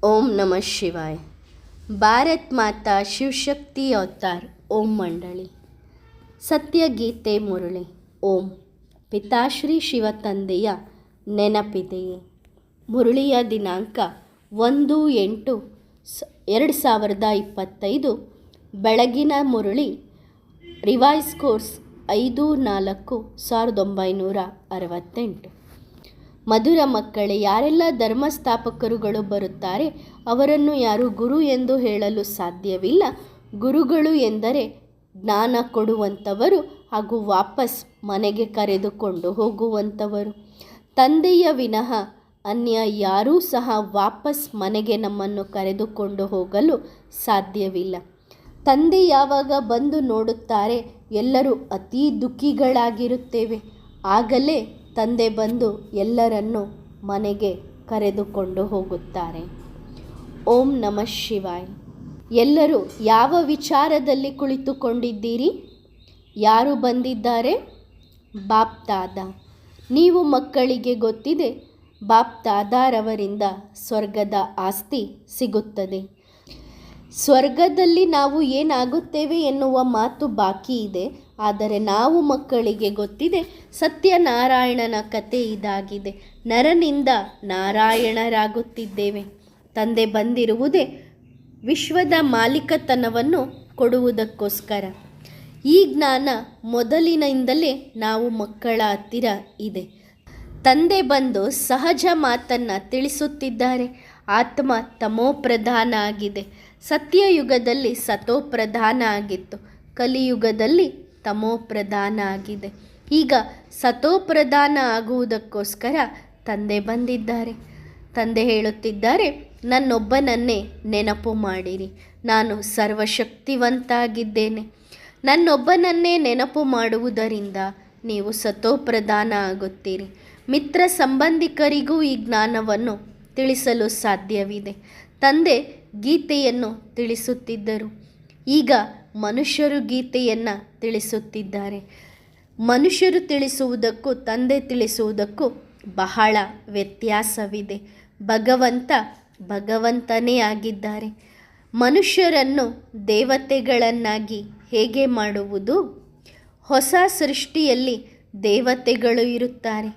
ओम नमः शिवाय। ಭಾರತ್ ಮಾತಾ ಶಿವಶಕ್ತಿ ಅವತಾರ್ ಓಂ ಮಂಡಳಿ ಸತ್ಯಗೀತೆ ಮುರಳಿ ಓಂ ಪಿತಾಶ್ರೀ ಶಿವ ತಂದೆಯ ನೆನಪಿದೆಯೇ? ಮುರಳಿಯ ದಿನಾಂಕ 1/8/2025 ಬೆಳಗಿನ ಮುರಳಿ ರಿವೈಸ್ ಕೋರ್ಸ್ 5/4/1968. ಮಧುರ ಮಕ್ಕಳೇ, ಯಾರೆಲ್ಲ ಧರ್ಮಸ್ಥಾಪಕರುಗಳು ಬರುತ್ತಾರೆ ಅವರನ್ನು ಯಾರು ಗುರು ಎಂದು ಹೇಳಲು ಸಾಧ್ಯವಿಲ್ಲ. ಗುರುಗಳು ಎಂದರೆ ಜ್ಞಾನ ಕೊಡುವಂಥವರು ಹಾಗೂ ವಾಪಸ್ ಮನೆಗೆ ಕರೆದುಕೊಂಡು ಹೋಗುವಂಥವರು. ತಂದೆಯ ವಿನಃ ಅನ್ಯ ಯಾರೂ ಸಹ ವಾಪಸ್ ಮನೆಗೆ ನಮ್ಮನ್ನು ಕರೆದುಕೊಂಡು ಹೋಗಲು ಸಾಧ್ಯವಿಲ್ಲ. ತಂದೆ ಯಾವಾಗ ಬಂದು ನೋಡುತ್ತಾರೆ ಎಲ್ಲರೂ ಅತೀ ದುಃಖಿಗಳಾಗಿರುತ್ತೇವೆ. ಆಗಲೇ ತಂದೆ ಬಂದು ಎಲ್ಲರನ್ನು ಮನೆಗೆ ಕರೆದುಕೊಂಡು ಹೋಗುತ್ತಾರೆ. ಓಂ ನಮಃ ಶಿವಾಯ. ಎಲ್ಲರೂ ಯಾವ ವಿಚಾರದಲ್ಲಿ ಕುಳಿತುಕೊಂಡಿದ್ದೀರಿ? ಯಾರು ಬಂದಿದ್ದಾರೆ? ಬಾಪ್ ದಾದಾ. ನೀವು ಮಕ್ಕಳಿಗೆ ಗೊತ್ತಿದೆ, ಬಾಪ್ ದಾದಾರವರಿಂದ ಸ್ವರ್ಗದ ಆಸ್ತಿ ಸಿಗುತ್ತದೆ. ಸ್ವರ್ಗದಲ್ಲಿ ನಾವು ಏನಾಗುತ್ತೇವೆ ಎನ್ನುವ ಮಾತು ಬಾಕಿ ಇದೆ. ಆದರೆ ನಾವು ಮಕ್ಕಳಿಗೆ ಗೊತ್ತಿದೆ, ಸತ್ಯನಾರಾಯಣನ ಕತೆ ಇದಾಗಿದೆ. ನರನಿಂದ ನಾರಾಯಣರಾಗುತ್ತಿದ್ದೇವೆ. ತಂದೆ ಬಂದಿರುವುದೇ ವಿಶ್ವದ ಮಾಲೀಕತನವನ್ನು ಕೊಡುವುದಕ್ಕೋಸ್ಕರ. ಈ ಜ್ಞಾನ ಮೊದಲಿನಿಂದಲೇ ನಾವು ಮಕ್ಕಳ ಹತ್ತಿರ ಇದೆ. ತಂದೆ ಬಂದು ಸಹಜ ಮಾತನ್ನು ತಿಳಿಸುತ್ತಿದ್ದಾರೆ. ಆತ್ಮ ತಮೋಪ್ರಧಾನ ಆಗಿದೆ. ಸತ್ಯಯುಗದಲ್ಲಿ ಸತೋಪ್ರಧಾನ ಆಗಿತ್ತು. ಕಲಿಯುಗದಲ್ಲಿ ತಮೋಪ್ರಧಾನ ಆಗಿದೆ. ಈಗ ಸತೋಪ್ರಧಾನ ಆಗುವುದಕ್ಕೋಸ್ಕರ ತಂದೆ ಬಂದಿದ್ದಾರೆ. ತಂದೆ ಹೇಳುತ್ತಿದ್ದಾರೆ, ನನ್ನೊಬ್ಬನನ್ನೇ ನೆನಪು ಮಾಡಿರಿ. ನಾನು ಸರ್ವಶಕ್ತಿವಂತ ಆಗಿದ್ದೇನೆ. ನನ್ನೊಬ್ಬನನ್ನೇ ನೆನಪು ಮಾಡುವುದರಿಂದ ನೀವು ಸತೋಪ್ರಧಾನ ಆಗುತ್ತೀರಿ. ಮಿತ್ರ ಸಂಬಂಧಿಕರಿಗೂ ಈ ಜ್ಞಾನವನ್ನು ತಿಳಿಸಲು ಸಾಧ್ಯವಿದೆ. ತಂದೆ ಗೀತೆಯನ್ನು ತಿಳಿಸುತ್ತಿದ್ದರು. ಈಗ ಮನುಷ್ಯರು ಗೀತೆಯನ್ನು ತಿಳಿಸುತ್ತಿದ್ದಾರೆ. ಮನುಷ್ಯರು ತಿಳಿಸುವುದಕ್ಕೂ ತಂದೆ ತಿಳಿಸುವುದಕ್ಕೂ ಬಹಳ ವ್ಯತ್ಯಾಸವಿದೆ. ಭಗವಂತ ಭಗವಂತನೇ ಆಗಿದ್ದಾರೆ. ಮನುಷ್ಯರನ್ನು ದೇವತೆಗಳನ್ನಾಗಿ ಹೇಗೆ ಮಾಡುವುದು? ಹೊಸ ಸೃಷ್ಟಿಯಲ್ಲಿ ದೇವತೆಗಳು ಇರುತ್ತಾರೆ.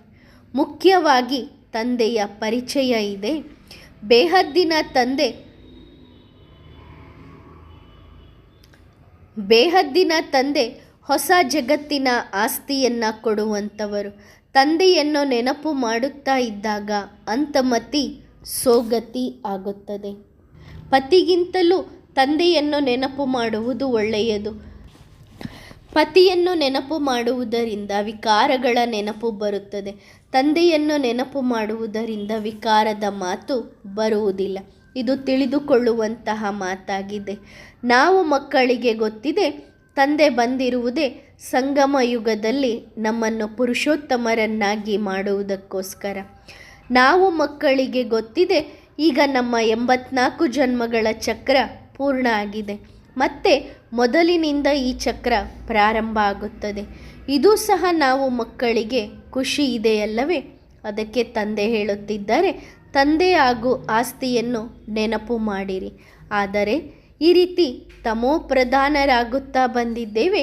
ಮುಖ್ಯವಾಗಿ ತಂದೆಯ ಪರಿಚಯ ಇದೆ. ಬೇಹದ್ದಿನ ತಂದೆ ಹೊಸ ಜಗತ್ತಿನ ಆಸ್ತಿಯನ್ನು ಕೊಡುವಂಥವರು. ತಂದೆಯನ್ನು ನೆನಪು ಮಾಡುತ್ತಾ ಇದ್ದಾಗ ಅಂತಮತಿ ಸೋಗತಿ ಆಗುತ್ತದೆ. ಪತಿಗಿಂತಲೂ ತಂದೆಯನ್ನು ನೆನಪು ಮಾಡುವುದು ಒಳ್ಳೆಯದು. ಪತಿಯನ್ನು ನೆನಪು ಮಾಡುವುದರಿಂದ ವಿಕಾರಗಳ ನೆನಪು ಬರುತ್ತದೆ. ತಂದೆಯನ್ನು ನೆನಪು ಮಾಡುವುದರಿಂದ ವಿಕಾರದ ಮಾತು ಬರುವುದಿಲ್ಲ. ಇದು ತಿಳಿದುಕೊಳ್ಳುವಂತಹ ಮಾತಾಗಿದೆ. ನಾವು ಮಕ್ಕಳಿಗೆ ಗೊತ್ತಿದೆ, ತಂದೆ ಬಂದಿರುವುದೇ ಸಂಗಮ ಯುಗದಲ್ಲಿ ನಮ್ಮನ್ನು ಪುರುಷೋತ್ತಮರನ್ನಾಗಿ ಮಾಡುವುದಕ್ಕೋಸ್ಕರ. ನಾವು ಮಕ್ಕಳಿಗೆ ಗೊತ್ತಿದೆ, ಈಗ ನಮ್ಮ 84 ಜನ್ಮಗಳ ಚಕ್ರ ಪೂರ್ಣ ಆಗಿದೆ. ಮತ್ತೆ ಮೊದಲಿನಿಂದ ಈ ಚಕ್ರ ಪ್ರಾರಂಭ ಆಗುತ್ತದೆ. ಇದು ಸಹ ನಾವು ಮಕ್ಕಳಿಗೆ ಖುಷಿ ಇದೆಯಲ್ಲವೇ? ಅದಕ್ಕೆ ತಂದೆ ಹೇಳುತ್ತಿದ್ದಾರೆ, ತಂದೆ ಹಾಗೂ ಆಸ್ತಿಯನ್ನು ನೆನಪು ಮಾಡಿರಿ. ಆದರೆ ಈ ರೀತಿ ತಮೋಪ್ರಧಾನರಾಗುತ್ತಾ ಬಂದಿದ್ದೇವೆ.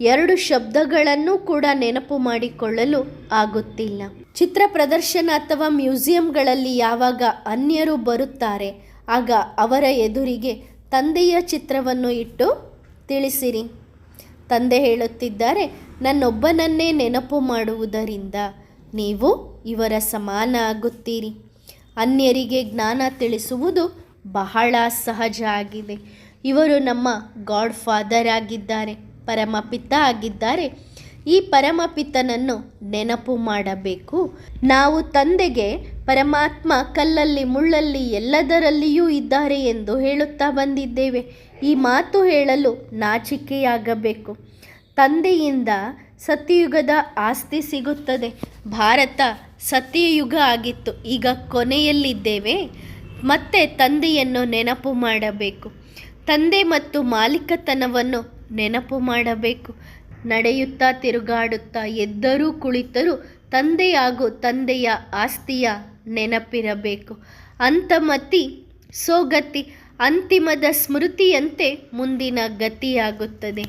2 ಶಬ್ದಗಳನ್ನು ಕೂಡ ನೆನಪು ಮಾಡಿಕೊಳ್ಳಲು ಆಗುತ್ತಿಲ್ಲ. ಚಿತ್ರ ಪ್ರದರ್ಶನ ಅಥವಾ ಮ್ಯೂಸಿಯಂಗಳಲ್ಲಿ ಯಾವಾಗ ಅನ್ಯರು ಬರುತ್ತಾರೆ ಆಗ ಅವರ ಎದುರಿಗೆ ತಂದೆಯ ಚಿತ್ರವನ್ನು ಇಟ್ಟು ತಿಳಿಸಿರಿ. ತಂದೆ ಹೇಳುತ್ತಿದ್ದಾರೆ, ನನ್ನೊಬ್ಬನನ್ನೇ ನೆನಪು ಮಾಡುವುದರಿಂದ ನೀವು ಇವರ ಸಮಾನ ಆಗುತ್ತೀರಿ. ಅನ್ಯರಿಗೆ ಜ್ಞಾನ ತಿಳಿಸುವುದು ಬಹಳ ಸಹಜ ಆಗಿದೆ. ಇವರು ನಮ್ಮ ಗಾಡ್ ಫಾದರ್ ಆಗಿದ್ದಾರೆ, ಪರಮಪಿತ ಆಗಿದ್ದಾರೆ. ಈ ಪರಮಪಿತನನ್ನು ನೆನಪು ಮಾಡಬೇಕು. ನಾವು ತಂದೆಗೆ ಪರಮಾತ್ಮ ಕಲ್ಲಲ್ಲಿ ಮುಳ್ಳಲ್ಲಿ ಎಲ್ಲದರಲ್ಲಿಯೂ ಇದ್ದಾರೆ ಎಂದು ಹೇಳುತ್ತಾ ಬಂದಿದ್ದೇವೆ. ಈ ಮಾತು ಹೇಳಲು ನಾಚಿಕೆಯಾಗಬೇಕು. ತಂದೆಯಿಂದ ಸತ್ಯಯುಗದ ಆಸ್ತಿ ಸಿಗುತ್ತದೆ. ಭಾರತ ಸತ್ಯಯುಗ ಆಗಿತ್ತು, ಈಗ ಕೊನೆಯಲ್ಲಿದ್ದೇವೆ. ಮತ್ತೆ ತಂದೆಯನ್ನು ನೆನಪು ಮಾಡಬೇಕು. ತಂದೆ ಮತ್ತು ಮಾಲೀಕತನವನ್ನು ನೆನಪು ಮಾಡಬೇಕು. ನಡೆಯುತ್ತಾ ತಿರುಗಾಡುತ್ತಾ ಎದ್ದರೂ ಕುಳಿತರೂ ತಂದೆ ಹಾಗೂ ತಂದೆಯ ಆಸ್ತಿಯ ನೆನಪಿರಬೇಕು. ಅಂತಮತಿ ಸೋಗತಿ, ಅಂತಿಮದ ಸ್ಮೃತಿಯಂತೆ ಮುಂದಿನ ಗತಿಯಾಗುತ್ತದೆ.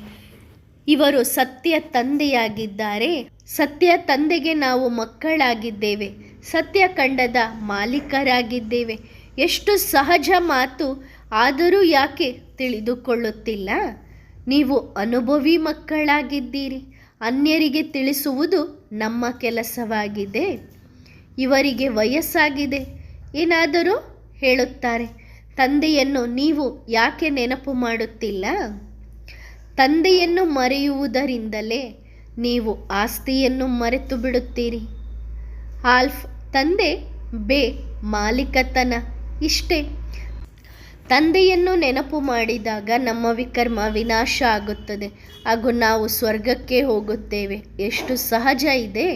ಇವರು ಸತ್ಯ ತಂದೆಯಾಗಿದ್ದಾರೆ. ಸತ್ಯ ತಂದೆಗೆ ನಾವು ಮಕ್ಕಳಾಗಿದ್ದೇವೆ. ಸತ್ಯಖಂಡದ ಮಾಲೀಕರಾಗಿದ್ದೇವೆ. ಎಷ್ಟು ಸಹಜ ಮಾತು, ಆದರೂ ಯಾಕೆ ತಿಳಿದುಕೊಳ್ಳುತ್ತಿಲ್ಲ? ನೀವು ಅನುಭವಿ ಮಕ್ಕಳಾಗಿದ್ದೀರಿ. ಅನ್ಯರಿಗೆ ತಿಳಿಸುವುದು ನಮ್ಮ ಕೆಲಸವಾಗಿದೆ. ಇವರಿಗೆ ವಯಸ್ಸಾಗಿದೆ, ಏನಾದರೂ ಹೇಳುತ್ತಾರೆ. ತಂದೆಯನ್ನು ನೀವು ಯಾಕೆ ನೆನಪು ಮಾಡುತ್ತಿಲ್ಲ? ತಂದೆಯನ್ನು ಮರೆಯುವುದರಿಂದಲೇ ನೀವು ಆಸ್ತಿಯನ್ನು ಮರೆತು ಬಿಡುತ್ತೀರಿ. ಆಲ್ಫ್ ತಂದೆ, ಬೇ ಮಾಲೀಕತನ, ಇಷ್ಟೇ. ತಂದೆಯನ್ನು ನೆನಪು ಮಾಡಿದಾಗ ನಮ್ಮ ವಿಕರ್ಮ ವಿನಾಶ ಆಗುತ್ತದೆ ಹಾಗೂ ನಾವು ಸ್ವರ್ಗಕ್ಕೆ ಹೋಗುತ್ತೇವೆ. ಎಷ್ಟು ಸಹಜ ಇದೆ.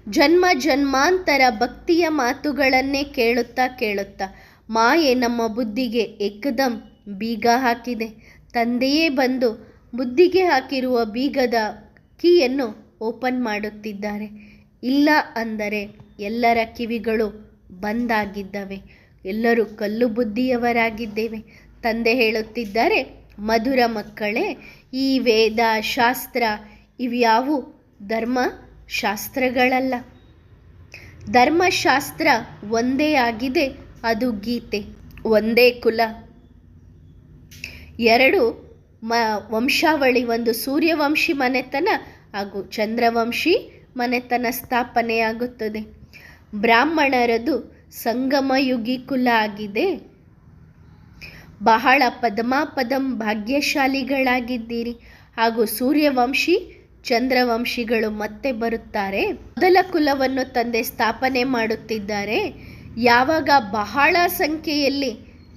ಜನ್ಮ ಜನ್ಮಾಂತರ ಭಕ್ತಿಯ ಮಾತುಗಳನ್ನೇ ಕೇಳುತ್ತಾ ಕೇಳುತ್ತಾ ಮಾಯೆ ನಮ್ಮ ಬುದ್ಧಿಗೆ ಏಕದಂ ಬೀಗ ಹಾಕಿದೆ. ತಂದೆಯೇ ಬಂದು ಬುದ್ಧಿಗೆ ಹಾಕಿರುವ ಬೀಗದ ಕೀಯನ್ನು ಓಪನ್ ಮಾಡುತ್ತಿದ್ದಾರೆ. ಇಲ್ಲ ಅಂದರೆ ಎಲ್ಲರ ಕಿವಿಗಳು ಬಂದಾಗಿದ್ದವೆ. ಎಲ್ಲರೂ ಕಲ್ಲು ಬುದ್ಧಿಯವರಾಗಿದ್ದೇವೆ. ತಂದೆ ಹೇಳುತ್ತಿದ್ದಾರೆ, ಮಧುರ ಮಕ್ಕಳೇ, ಈ ವೇದ ಶಾಸ್ತ್ರ ಇವ್ಯಾವು ಧರ್ಮಶಾಸ್ತ್ರಗಳಲ್ಲ. ಧರ್ಮಶಾಸ್ತ್ರ ಒಂದೇ ಆಗಿದೆ, ಅದು ಗೀತೆ. ಒಂದೇ ಕುಲ, ಎರಡು ವಂಶಾವಳಿ, ಒಂದು ಸೂರ್ಯವಂಶಿ ಮನೆತನ ಹಾಗೂ ಚಂದ್ರವಂಶಿ ಮನೆತನ ಸ್ಥಾಪನೆಯಾಗುತ್ತದೆ. ಬ್ರಾಹ್ಮಣರದು ಸಂಗಮಯುಗಿ ಕುಲ ಆಗಿದೆ. ಬಹಳ ಪದಮಾಪದಂ ಭಾಗ್ಯಶಾಲಿಗಳಾಗಿದ್ದೀರಿ. ಹಾಗೂ ಸೂರ್ಯವಂಶಿ ಚಂದ್ರವಂಶಿಗಳು ಮತ್ತೆ ಬರುತ್ತಾರೆ. ಮೊದಲ ಕುಲವನ್ನು ತಂದೆ ಸ್ಥಾಪನೆ ಮಾಡುತ್ತಿದ್ದಾರೆ. ಯಾವಾಗ ಬಹಳ ಸಂಖ್ಯೆಯಲ್ಲಿ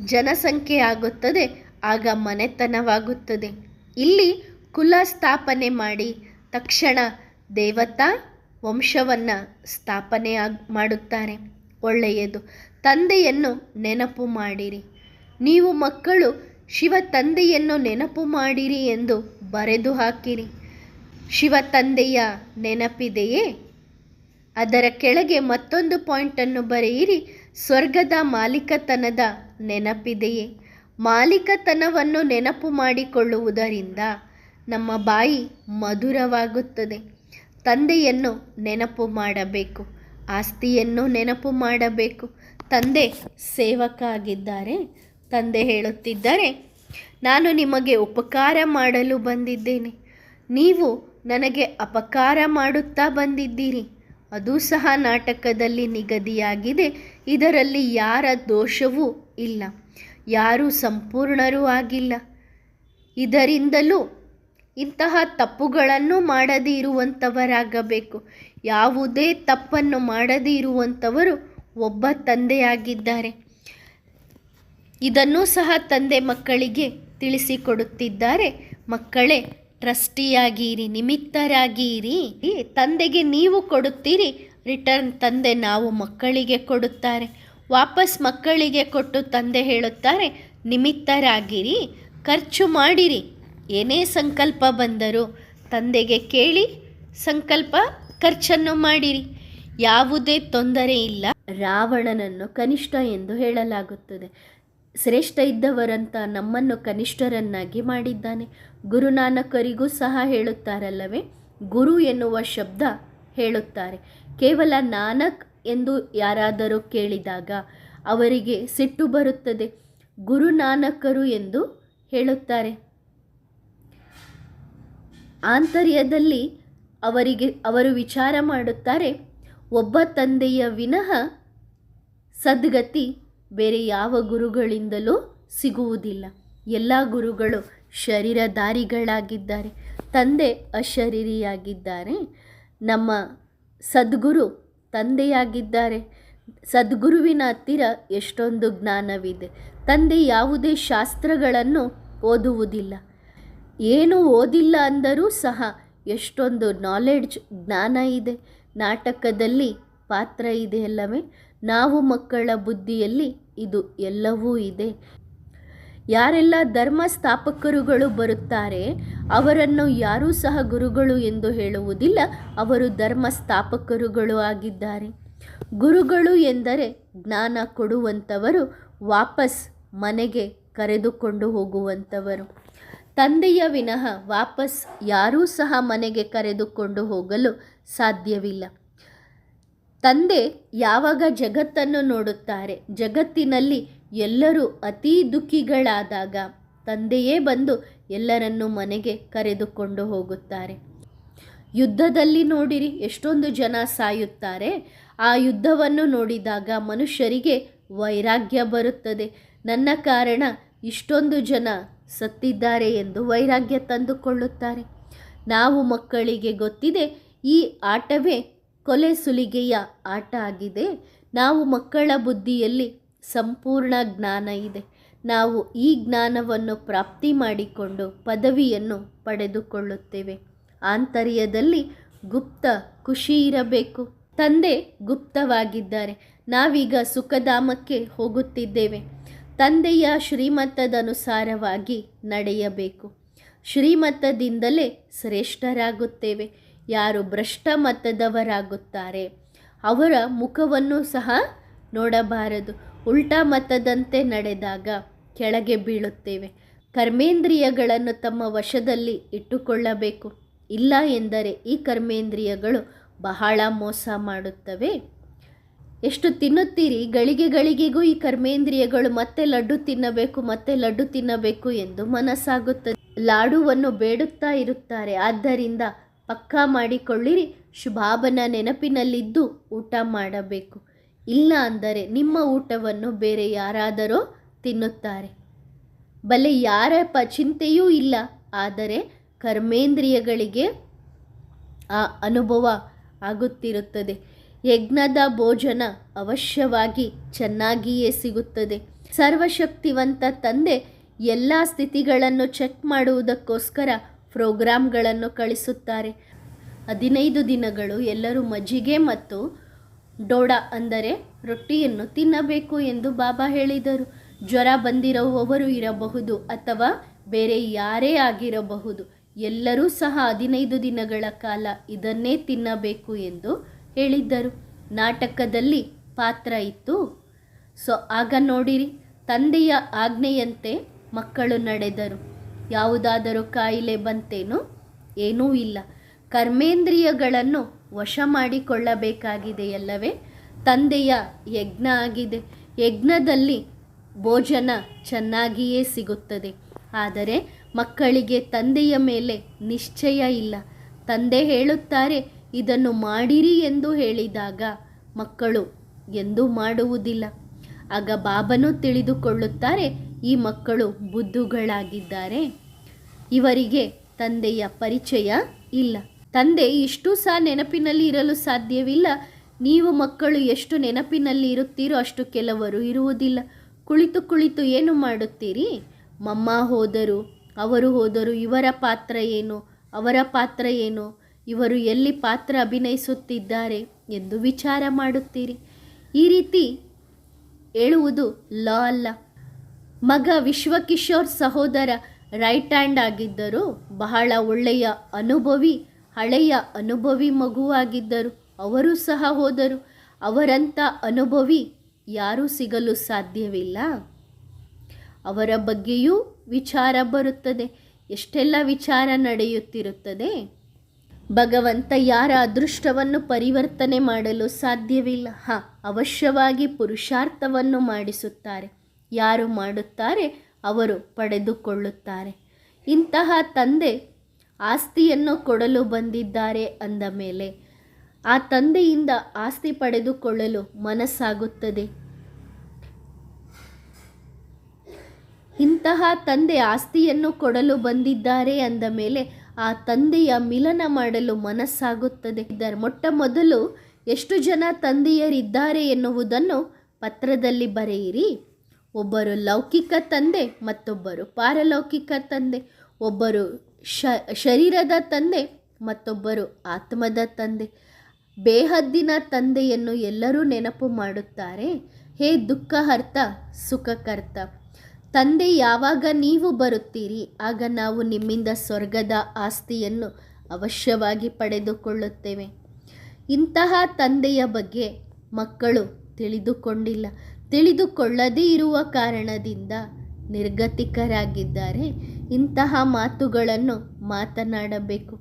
ಜನಸಂಖ್ಯೆ ಆಗುತ್ತದೆ ಆಗ ಮನೆತನವಾಗುತ್ತದೆ. ಇಲ್ಲಿ ಕುಲ ಸ್ಥಾಪನೆ ಮಾಡಿ ತಕ್ಷಣ ದೇವತಾ ವಂಶವನ್ನು ಸ್ಥಾಪನೆ ಮಾಡುತ್ತಾರೆ. ಒಳ್ಳೆಯದು. ತಂದೆಯನ್ನು ನೆನಪು ಮಾಡಿರಿ. ನೀವು ಮಕ್ಕಳು ಶಿವ ತಂದೆಯನ್ನು ನೆನಪು ಮಾಡಿರಿ ಎಂದು ಬರೆದು ಹಾಕಿರಿ. ಶಿವ ತಂದೆಯ ನೆನಪಿದೆಯೇ? ಅದರ ಕೆಳಗೆ ಮತ್ತೊಂದು ಪಾಯಿಂಟನ್ನು ಬರೆಯಿರಿ. ಸ್ವರ್ಗದ ಮಾಲೀಕತನದ ನೆನಪಿದೆಯೇ? ಮಾಲೀಕತನವನ್ನು ನೆನಪು ಮಾಡಿಕೊಳ್ಳುವುದರಿಂದ ನಮ್ಮ ಬಾಯಿ ಮಧುರವಾಗುತ್ತದೆ. ತಂದೆಯನ್ನು ನೆನಪು ಮಾಡಬೇಕು. ಆಸ್ತಿಯನ್ನು ನೆನಪು ಮಾಡಬೇಕು. ತಂದೆ ಸೇವಕ ಆಗಿದ್ದಾರೆ. ತಂದೆ ಹೇಳುತ್ತಿದ್ದಾರೆ, ನಾನು ನಿಮಗೆ ಉಪಕಾರ ಮಾಡಲು ಬಂದಿದ್ದೇನೆ. ನೀವು ನನಗೆ ಅಪಕಾರ ಮಾಡುತ್ತಾ ಬಂದಿದ್ದೀರಿ. ಅದು ಸಹ ನಾಟಕದಲ್ಲಿ ನಿಗದಿಯಾಗಿದೆ. ಇದರಲ್ಲಿ ಯಾರ ದೋಷವೂ ಇಲ್ಲ. ಯಾರೂ ಸಂಪೂರ್ಣರೂ ಆಗಿಲ್ಲ. ಇದರಿಂದಲೂ ಇಂತಹ ತಪ್ಪುಗಳನ್ನು ಮಾಡದೇ ಇರುವಂಥವರಾಗಬೇಕು. ಯಾವುದೇ ತಪ್ಪನ್ನು ಮಾಡದೇ ಇರುವಂಥವರು ಒಬ್ಬ ತಂದೆಯಾಗಿದ್ದಾರೆ. ಇದನ್ನೂ ಸಹ ತಂದೆ ಮಕ್ಕಳಿಗೆ ತಿಳಿಸಿಕೊಡುತ್ತಿದ್ದಾರೆ. ಮಕ್ಕಳೇ, ಟ್ರಸ್ಟಿಯಾಗಿರಿ, ನಿಮಿತ್ತರಾಗಿರಿ. ತಂದೆಗೆ ನೀವು ಕೊಡುತ್ತೀರಿ, ರಿಟರ್ನ್ ತಂದೆ ನಾವು ಮಕ್ಕಳಿಗೆ ಕೊಡುತ್ತಾರೆ. ವಾಪಸ್ ಮಕ್ಕಳಿಗೆ ಕೊಟ್ಟು ತಂದೆ ಹೇಳುತ್ತಾರೆ, ನಿಮಿತ್ತರಾಗಿರಿ, ಖರ್ಚು ಮಾಡಿರಿ. ಏನೇ ಸಂಕಲ್ಪ ಬಂದರೂ ತಂದೆಗೆ ಕೇಳಿ ಸಂಕಲ್ಪ ಖರ್ಚನ್ನು ಮಾಡಿರಿ. ಯಾವುದೇ ತೊಂದರೆ ಇಲ್ಲ. ರಾವಣನನ್ನು ಕನಿಷ್ಠ ಎಂದು ಹೇಳಲಾಗುತ್ತದೆ. ಶ್ರೇಷ್ಠ ಇದ್ದವರಂತ ನಮ್ಮನ್ನು ಕನಿಷ್ಠರನ್ನಾಗಿ ಮಾಡಿದ್ದಾನೆ. ಗುರುನಾನಕರಿಗೂ ಸಹ ಹೇಳುತ್ತಾರಲ್ಲವೇ, ಗುರು ಎನ್ನುವ ಶಬ್ದ ಹೇಳುತ್ತಾರೆ. ಕೇವಲ ನಾನಕ್ ಎಂದು ಯಾರಾದರೂ ಕೇಳಿದಾಗ ಅವರಿಗೆ ಸಿಟ್ಟು ಬರುತ್ತದೆ. ಗುರುನಾನಕರು ಎಂದು ಹೇಳುತ್ತಾರೆ. ಆಂತರ್ಯದಲ್ಲಿ ಅವರು ವಿಚಾರ ಮಾಡುತ್ತಾರೆ, ಒಬ್ಬ ತಂದೆಯ ವಿನಃ ಸದ್ಗತಿ ಬೇರೆ ಯಾವ ಗುರುಗಳಿಂದಲೂ ಸಿಗುವುದಿಲ್ಲ. ಎಲ್ಲ ಗುರುಗಳು ಶರೀರಧಾರಿಗಳಾಗಿದ್ದಾರೆ. ತಂದೆ ಅಶರೀರಿಯಾಗಿದ್ದಾರೆ. ನಮ್ಮ ಸದ್ಗುರು ತಂದೆಯಾಗಿದ್ದಾರೆ. ಸದ್ಗುರುವಿನ ಹತ್ತಿರ ಎಷ್ಟೊಂದು ಜ್ಞಾನವಿದೆ. ತಂದೆ ಯಾವುದೇ ಶಾಸ್ತ್ರಗಳನ್ನು ಓದುವುದಿಲ್ಲ. ಏನು ಓದಿಲ್ಲ ಅಂದರೂ ಸಹ ಎಷ್ಟೊಂದು ನಾಲೆಡ್ಜ್, ಜ್ಞಾನ ಇದೆ. ನಾಟಕದಲ್ಲಿ ಪಾತ್ರ ಇದೆ ಅಲ್ಲವೇ? ನಾವು ಮಕ್ಕಳ ಬುದ್ಧಿಯಲ್ಲಿ ಇದು ಎಲ್ಲವೂ ಇದೆ. ಯಾರೆಲ್ಲ ಧರ್ಮ ಸ್ಥಾಪಕರುಗಳು ಬರುತ್ತಾರೆ ಅವರನ್ನು ಯಾರೂ ಸಹ ಗುರುಗಳು ಎಂದು ಹೇಳುವುದಿಲ್ಲ. ಅವರು ಧರ್ಮ ಸ್ಥಾಪಕರುಗಳು ಆಗಿದ್ದಾರೆ. ಗುರುಗಳು ಎಂದರೆ ಜ್ಞಾನ ಕೊಡುವಂಥವರು, ವಾಪಸ್ ಮನೆಗೆ ಕರೆದುಕೊಂಡು ಹೋಗುವಂಥವರು. ತಂದೆಯ ವಿನಃ ವಾಪಸ್ ಯಾರೂ ಸಹ ಮನೆಗೆ ಕರೆದುಕೊಂಡು ಹೋಗಲು ಸಾಧ್ಯವಿಲ್ಲ. ತಂದೆ ಯಾವಾಗ ಜಗತ್ತನ್ನು ನೋಡುತ್ತಾರೆ, ಜಗತ್ತಿನಲ್ಲಿ ಎಲ್ಲರೂ ಅತೀ ದುಃಖಿಗಳಾದಾಗ ತಂದೆಯೇ ಬಂದು ಎಲ್ಲರನ್ನೂ ಮನೆಗೆ ಕರೆದುಕೊಂಡು ಹೋಗುತ್ತಾರೆ. ಯುದ್ಧದಲ್ಲಿ ನೋಡಿರಿ, ಎಷ್ಟೊಂದು ಜನ ಸಾಯುತ್ತಾರೆ. ಆ ಯುದ್ಧವನ್ನು ನೋಡಿದಾಗ ಮನುಷ್ಯರಿಗೆ ವೈರಾಗ್ಯ ಬರುತ್ತದೆ. ನನ್ನ ಕಾರಣ ಇಷ್ಟೊಂದು ಜನ ಸತ್ತಿದ್ದಾರೆ ಎಂದು ವೈರಾಗ್ಯ ತಂದುಕೊಳ್ಳುತ್ತಾರೆ. ನಾವು ಮಕ್ಕಳಿಗೆ ಗೊತ್ತಿದೆ, ಈ ಆಟವೇ ಕೊಲೆ ಸುಲಿಗೆಯ ಆಟ ಆಗಿದೆ. ನಾವು ಮಕ್ಕಳ ಬುದ್ಧಿಯಲ್ಲಿ ಸಂಪೂರ್ಣ ಜ್ಞಾನ ಇದೆ. ನಾವು ಈ ಜ್ಞಾನವನ್ನು ಪ್ರಾಪ್ತಿ ಮಾಡಿಕೊಂಡು ಪದವಿಯನ್ನು ಪಡೆದುಕೊಳ್ಳುತ್ತೇವೆ. ಆಂತರ್ಯದಲ್ಲಿ ಗುಪ್ತ ಖುಷಿ ಇರಬೇಕು. ತಂದೆ ಗುಪ್ತವಾಗಿದ್ದಾರೆ. ನಾವೀಗ ಸುಖಧಾಮಕ್ಕೆ ಹೋಗುತ್ತಿದ್ದೇವೆ. ತಂದೆಯ ಶ್ರೀಮತದನುಸಾರವಾಗಿ ನಡೆಯಬೇಕು. ಶ್ರೀಮತದಿಂದಲೇ ಶ್ರೇಷ್ಠರಾಗುತ್ತೇವೆ. ಯಾರು ಭ್ರಷ್ಟ ಮತದವರಾಗುತ್ತಾರೆ ಅವರ ಮುಖವನ್ನು ಸಹ ನೋಡಬಾರದು. ಉಲ್ಟಾ ಮತದಂತೆ ನಡೆದಾಗ ಕೆಳಗೆ ಬೀಳುತ್ತೇವೆ. ಕರ್ಮೇಂದ್ರಿಯಗಳನ್ನು ತಮ್ಮ ವಶದಲ್ಲಿ ಇಟ್ಟುಕೊಳ್ಳಬೇಕು. ಇಲ್ಲ ಎಂದರೆ ಈ ಕರ್ಮೇಂದ್ರಿಯಗಳು ಬಹಳ ಮೋಸ ಮಾಡುತ್ತವೆ. ಎಷ್ಟು ತಿನ್ನುತ್ತೀರಿ, ಗಳಿಗೆಗಳಿಗೆಗೂ ಈ ಕರ್ಮೇಂದ್ರಿಯಗಳು ಮತ್ತೆ ಲಡ್ಡು ತಿನ್ನಬೇಕು, ಮತ್ತೆ ಲಡ್ಡು ತಿನ್ನಬೇಕು ಎಂದು ಮನಸ್ಸಾಗುತ್ತದೆ. ಲಾಡುವನ್ನು ಬೇಡುತ್ತಾ ಇರುತ್ತಾರೆ. ಆದ್ದರಿಂದ ಪಕ್ಕಾ ಮಾಡಿಕೊಳ್ಳಿರಿ, ಶುಭಾಬನ ನೆನಪಿನಲ್ಲಿದ್ದು ಊಟ ಮಾಡಬೇಕು. ಇಲ್ಲ ಅಂದರೆ ನಿಮ್ಮ ಊಟವನ್ನು ಬೇರೆ ಯಾರಾದರೋ ತಿನ್ನುತ್ತಾರೆ. ಬಲೆ ಯಾರ ಚಿಂತೆಯೂ ಇಲ್ಲ, ಆದರೆ ಕರ್ಮೇಂದ್ರಿಯಗಳಿಗೆ ಆ ಅನುಭವ ಆಗುತ್ತಿರುತ್ತದೆ. ಯಜ್ಞದ ಭೋಜನ ಅವಶ್ಯವಾಗಿ ಚೆನ್ನಾಗಿಯೇ ಸಿಗುತ್ತದೆ. ಸರ್ವಶಕ್ತಿವಂತ ತಂದೆ ಎಲ್ಲ ಸ್ಥಿತಿಗಳನ್ನು ಚೆಕ್ ಮಾಡುವುದಕ್ಕೋಸ್ಕರ ಪ್ರೋಗ್ರಾಮ್ಗಳನ್ನು ಕಳಿಸುತ್ತಾರೆ. 15 ದಿನಗಳು ಎಲ್ಲರೂ ಮಜ್ಜಿಗೆ ಮತ್ತು ಡೋಡಾ ಅಂದರೆ ರೊಟ್ಟಿಯನ್ನು ತಿನ್ನಬೇಕು ಎಂದು ಬಾಬಾ ಹೇಳಿದರು. ಜ್ವರ ಬಂದಿರುವವರು ಇರಬಹುದು ಅಥವಾ ಬೇರೆ ಯಾರೇ ಆಗಿರಬಹುದು, ಎಲ್ಲರೂ ಸಹ 15 ದಿನಗಳ ಕಾಲ ಇದನ್ನೇ ತಿನ್ನಬೇಕು ಎಂದು ಹೇಳಿದ್ದರು. ನಾಟಕದಲ್ಲಿ ಪಾತ್ರ ಇತ್ತು. ಆಗ ನೋಡಿರಿ, ತಂದೆಯ ಆಜ್ಞೆಯಂತೆ ಮಕ್ಕಳು ನಡೆದರು. ಯಾವುದಾದರೂ ಕಾಯಿಲೆ ಬಂತೇನೋ? ಏನೂ ಇಲ್ಲ. ಕರ್ಮೇಂದ್ರಿಯಗಳನ್ನು ವಶ ಮಾಡಿಕೊಳ್ಳಬೇಕಾಗಿದೆಯಲ್ಲವೇ? ತಂದೆಯ ಯಜ್ಞ ಆಗಿದೆ. ಯಜ್ಞದಲ್ಲಿ ಭೋಜನ ಚೆನ್ನಾಗಿಯೇ ಸಿಗುತ್ತದೆ. ಆದರೆ ಮಕ್ಕಳಿಗೆ ತಂದೆಯ ಮೇಲೆ ನಿಶ್ಚಯ ಇಲ್ಲ. ತಂದೆ ಹೇಳುತ್ತಾರೆ ಇದನ್ನು ಮಾಡಿರಿ ಎಂದು ಹೇಳಿದಾಗ ಮಕ್ಕಳು ಎಂದೂ ಮಾಡುವುದಿಲ್ಲ. ಆಗ ಬಾಬನು ತಿಳಿದುಕೊಳ್ಳುತ್ತಾರೆ, ಈ ಮಕ್ಕಳು ಬುದ್ಧುಗಳಾಗಿದ್ದಾರೆ, ಇವರಿಗೆ ತಂದೆಯ ಪರಿಚಯ ಇಲ್ಲ. ತಂದೆ ಇಷ್ಟು ಸಹ ನೆನಪಿನಲ್ಲಿ ಇರಲು ಸಾಧ್ಯವಿಲ್ಲ. ನೀವು ಮಕ್ಕಳು ಎಷ್ಟು ನೆನಪಿನಲ್ಲಿ ಇರುತ್ತೀರೋ ಅಷ್ಟು ಕೆಲವರು ಇರುವುದಿಲ್ಲ. ಕುಳಿತು ಕುಳಿತು ಏನು ಮಾಡುತ್ತೀರಿ? ಮಮ್ಮ ಹೋದರು, ಅವರು ಹೋದರು, ಇವರ ಪಾತ್ರ ಏನು, ಅವರ ಪಾತ್ರ ಏನು, ಇವರು ಎಲ್ಲಿ ಪಾತ್ರ ಅಭಿನಯಿಸುತ್ತಿದ್ದಾರೆ ಎಂದು ವಿಚಾರ ಮಾಡುತ್ತೀರಿ. ಈ ರೀತಿ ಹೇಳುವುದು ಲಾ ಅಲ್ಲ. ಮಗ ವಿಶ್ವಕಿಶೋರ್ ಸಹೋದರ ರೈಟ್ ಹ್ಯಾಂಡ್ ಆಗಿದ್ದರು. ಬಹಳ ಒಳ್ಳೆಯ ಅನುಭವಿ, ಹಳೆಯ ಅನುಭವಿ ಮಗುವಾಗಿದ್ದರು. ಅವರು ಸಹ ಹೋದರು. ಅವರಂಥ ಅನುಭವಿ ಯಾರೂ ಸಿಗಲು ಸಾಧ್ಯವಿಲ್ಲ. ಅವರ ಬಗ್ಗೆಯೂ ವಿಚಾರ ಬರುತ್ತದೆ. ಎಷ್ಟೆಲ್ಲ ವಿಚಾರ ನಡೆಯುತ್ತಿರುತ್ತದೆ. ಭಗವಂತ ಯಾರ ಅದೃಷ್ಟವನ್ನು ಪರಿವರ್ತನೆ ಮಾಡಲು ಸಾಧ್ಯವಿಲ್ಲ. ಅವಶ್ಯವಾಗಿ ಪುರುಷಾರ್ಥವನ್ನು ಮಾಡಿಸುತ್ತಾರೆ. ಯಾರು ಮಾಡುತ್ತಾರೆ ಅವರು ಪಡೆದುಕೊಳ್ಳುತ್ತಾರೆ. ಇಂತಹ ತಂದೆ ಆಸ್ತಿಯನ್ನು ಕೊಡಲು ಬಂದಿದ್ದಾರೆ ಅಂದ ಮೇಲೆ ಆ ತಂದೆಯಿಂದ ಆಸ್ತಿ ಪಡೆದುಕೊಳ್ಳಲು ಮನಸ್ಸಾಗುತ್ತದೆ. ಇಂತಹ ತಂದೆ ಆಸ್ತಿಯನ್ನು ಕೊಡಲು ಬಂದಿದ್ದಾರೆ ಅಂದ ಮೇಲೆ ಆ ತಂದೆಯ ಮಿಲನ ಮಾಡಲು ಮನಸ್ಸಾಗುತ್ತದೆ. ಮೊಟ್ಟ ಮೊದಲು ಎಷ್ಟು ಜನ ತಂದೆಯರಿದ್ದಾರೆ ಎನ್ನುವುದನ್ನು ಪತ್ರದಲ್ಲಿ ಬರೆಯಿರಿ. ಒಬ್ಬರು ಲೌಕಿಕ ತಂದೆ, ಮತ್ತೊಬ್ಬರು ಪಾರಲೌಕಿಕ ತಂದೆ. ಒಬ್ಬರು ಶರೀರದ ತಂದೆ, ಮತ್ತೊಬ್ಬರು ಆತ್ಮದ ತಂದೆ. ಬೇಹದ್ದಿನ ತಂದೆಯನ್ನು ಎಲ್ಲರೂ ನೆನಪು ಮಾಡುತ್ತಾರೆ. ಹೇ ದುಃಖಹರ್ತ ಸುಖಕರ್ತ ತಂದೆ, ಯಾವಾಗ ನೀವು ಬರುತ್ತೀರಿ ಆಗ ನಾವು ನಿಮ್ಮಿಂದ ಸ್ವರ್ಗದ ಆಸ್ತಿಯನ್ನು ಅವಶ್ಯವಾಗಿ ಪಡೆದುಕೊಳ್ಳುತ್ತೇವೆ. ಇಂತಹ ತಂದೆಯ ಬಗ್ಗೆ ಮಕ್ಕಳು ತಿಳಿದುಕೊಂಡಿಲ್ಲ. ತಿಳಿದುಕೊಳ್ಳದೇ ಇರುವ ಕಾರಣದಿಂದ ನಿರ್ಗತಿಕರಾಗಿದ್ದಾರೆ. ಇಂತಹ ಮಾತುಗಳನ್ನು ಮಾತನಾಡಬೇಕು.